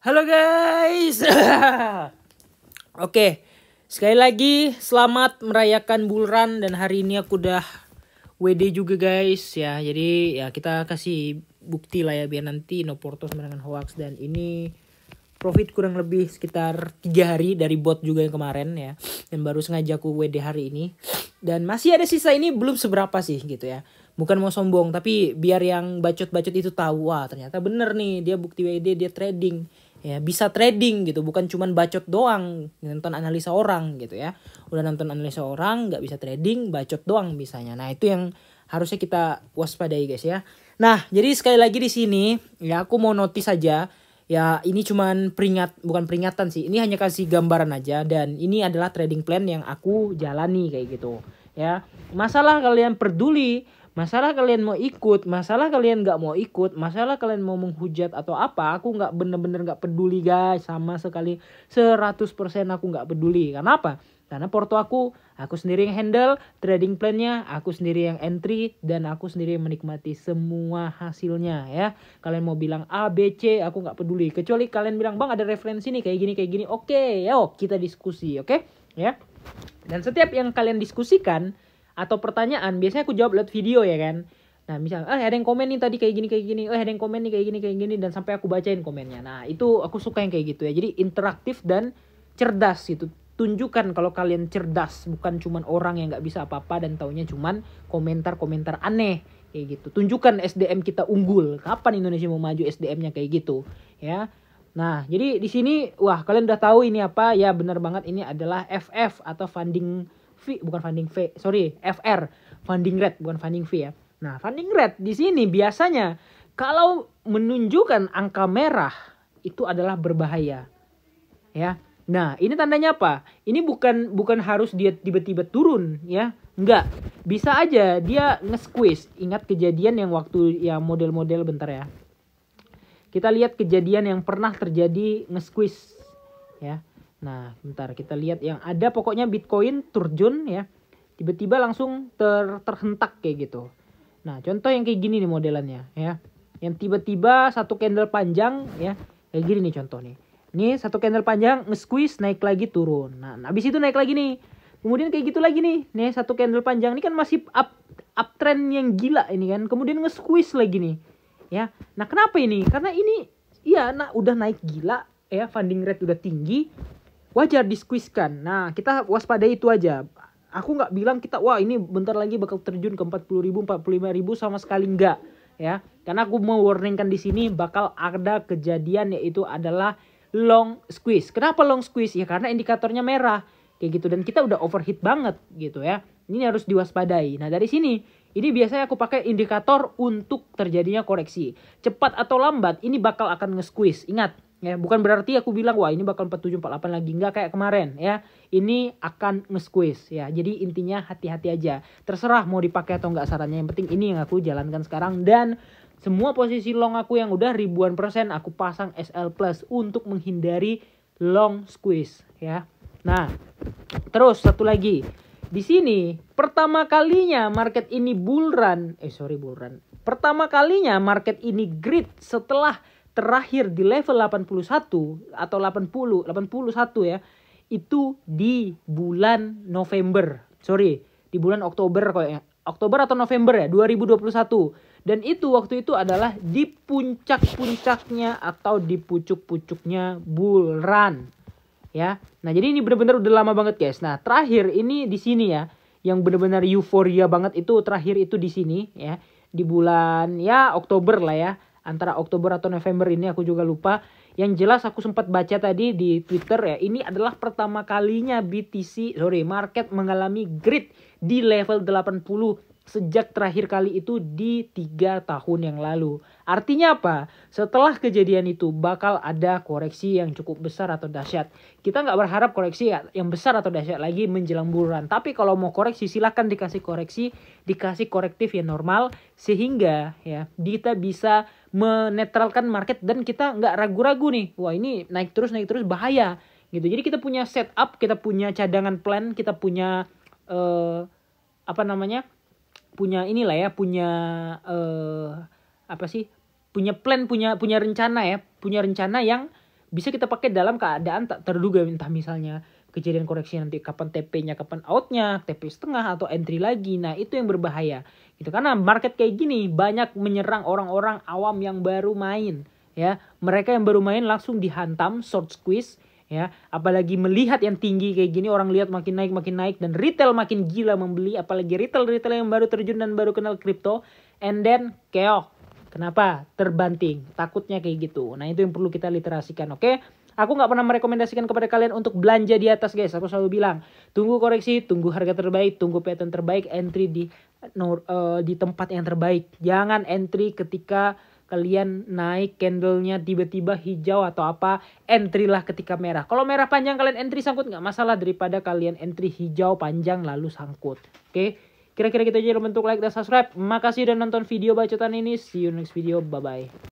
Halo guys. Oke, sekali lagi selamat merayakan bull run dan hari ini aku udah WD juga guys ya. Jadi ya kita kasih bukti lah ya biar nanti no portos menangan hoax. Dan ini profit kurang lebih sekitar 3 hari dari bot juga yang kemarin ya. Dan baru sengaja aku WD hari ini. Dan masih ada sisa ini belum seberapa sih gitu ya. Bukan mau sombong tapi biar yang bacot-bacot itu tahu wah ternyata bener nih dia bukti WD dia trading. Ya bisa trading gitu, bukan cuman bacot doang nonton analisa orang gitu ya. Udah nonton analisa orang nggak bisa trading, bacot doang bisanya. Nah itu yang harusnya kita waspadai guys ya. Nah jadi sekali lagi di sini ya aku mau notice saja ya, ini cuman bukan peringatan sih, ini hanya kasih gambaran aja. Dan ini adalah trading plan yang aku jalani kayak gitu ya. Masalah kalian peduli, masalah kalian mau ikut, masalah kalian nggak mau ikut, masalah kalian mau menghujat atau apa, aku nggak bener-bener nggak peduli guys, sama sekali 100% aku nggak peduli. Karena apa? Karena porto aku sendiri yang handle trading plannya, aku sendiri yang entry, dan aku sendiri yang menikmati semua hasilnya ya. Kalian mau bilang A, B, C, aku nggak peduli. Kecuali kalian bilang bang ada referensi nih kayak gini, oke, yuk kita diskusi, oke ya. Dan setiap yang kalian diskusikan atau pertanyaan biasanya aku jawab lewat video ya kan. Nah misal ada yang komen nih tadi kayak gini, ada yang komen nih kayak gini, dan sampai aku bacain komennya. Nah itu aku suka yang kayak gitu ya, jadi interaktif dan cerdas gitu. Tunjukkan kalau kalian cerdas, bukan cuman orang yang nggak bisa apa-apa dan taunya cuman komentar-komentar aneh kayak gitu. Tunjukkan SDM kita unggul. Kapan Indonesia mau maju SDM-nya kayak gitu ya. Nah, jadi di sini wah kalian udah tahu ini apa? Ya benar banget, ini adalah FF atau funding fee, bukan funding fee, sorry, FR, funding rate bukan funding fee ya. Nah, funding rate di sini biasanya kalau menunjukkan angka merah itu adalah berbahaya. Ya. Nah, ini tandanya apa? Ini bukan harus dia tiba-tiba turun ya. Enggak. Bisa aja dia nge-squeeze. Ingat kejadian yang waktu ya model-model bentar ya. Kita lihat kejadian yang pernah terjadi nge-squeeze ya. Nah, bentar kita lihat yang ada pokoknya Bitcoin terjun ya. Tiba-tiba langsung terhentak kayak gitu. Nah, contoh yang kayak gini nih modelannya ya. Yang tiba-tiba satu candle panjang ya. Kayak gini nih contoh nih. Ini satu candle panjang nge-squeeze naik lagi turun. Nah, habis itu naik lagi nih. Kemudian kayak gitu lagi nih. Nih satu candle panjang ini kan masih uptrend yang gila ini kan. Kemudian nge-squeeze lagi nih. Ya. Nah, kenapa ini? Karena ini ya udah naik gila ya, funding rate udah tinggi. Wajar di-squeeze-kan. Nah, kita waspadai itu aja. Aku nggak bilang kita wah ini bentar lagi bakal terjun ke 40.000, 45.000, sama sekali enggak ya. Karena aku mau warningkan di sini bakal ada kejadian yaitu adalah long squeeze. Kenapa long squeeze? Ya karena indikatornya merah kayak gitu dan kita udah overheat banget gitu ya. Ini harus diwaspadai. Nah, dari sini ini biasanya aku pakai indikator untuk terjadinya koreksi. Cepat atau lambat ini bakal akan nge-squeeze. Ingat ya, bukan berarti aku bilang wah ini bakal 47 48 lagi, enggak kayak kemarin ya. Ini akan nge-squeeze ya. Jadi intinya hati-hati aja. Terserah mau dipakai atau enggak sarannya. Yang penting ini yang aku jalankan sekarang, dan semua posisi long aku yang udah ribuan persen aku pasang SL plus untuk menghindari long squeeze ya. Nah, terus satu lagi. Di sini pertama kalinya market ini bull run. Pertama kalinya market ini grid setelah terakhir di level 81 atau 81 ya. Itu di bulan November. Di bulan Oktober kayaknya. Oktober atau November ya 2021. Dan itu waktu itu adalah di puncak-puncaknya atau di pucuk-pucuknya bull run. Ya. Nah, jadi ini benar-benar udah lama banget, guys. Nah, terakhir ini di sini ya, yang benar-benar euforia banget itu terakhir itu di sini ya, di bulan ya Oktober lah ya, antara Oktober atau November ini aku juga lupa. Yang jelas aku sempat baca tadi di Twitter ya, ini adalah pertama kalinya market mengalami grid di level 80 sejak terakhir kali itu di 3 tahun yang lalu. Artinya apa? Setelah kejadian itu bakal ada koreksi yang cukup besar atau dahsyat. Kita nggak berharap koreksi yang besar atau dahsyat lagi menjelang bulan. Tapi kalau mau koreksi silakan dikasih koreksi, dikasih korektif yang normal sehingga ya kita bisa menetralkan market dan kita nggak ragu-ragu nih. Wah ini naik terus bahaya gitu. Jadi kita punya setup, kita punya cadangan plan, kita punya punya inilah ya, punya punya plan, punya rencana ya, punya rencana yang bisa kita pakai dalam keadaan tak terduga, entah misalnya kejadian koreksi nanti kapan TP-nya, kapan out-nya, TP setengah atau entry lagi. Nah, itu yang berbahaya. Gitu. Karena market kayak gini banyak menyerang orang-orang awam yang baru main, ya. Mereka yang baru main langsung dihantam short squeeze, ya. Apalagi melihat yang tinggi kayak gini, orang lihat makin naik dan retail makin gila membeli, apalagi retail yang baru terjun dan baru kenal kripto, and then keok. Kenapa? Terbanting. Takutnya kayak gitu. Nah, itu yang perlu kita literasikan, oke? Aku nggak pernah merekomendasikan kepada kalian untuk belanja di atas, guys. Aku selalu bilang, tunggu koreksi, tunggu harga terbaik, tunggu pattern terbaik, entry di tempat yang terbaik. Jangan entry ketika kalian naik candlenya tiba-tiba hijau atau apa, entry lah ketika merah. Kalau merah panjang kalian entry sangkut nggak masalah, daripada kalian entry hijau panjang lalu sangkut. Oke? Kira-kira gitu aja, bentuk like dan subscribe. Makasih udah nonton video bacotan ini. See you next video. Bye-bye.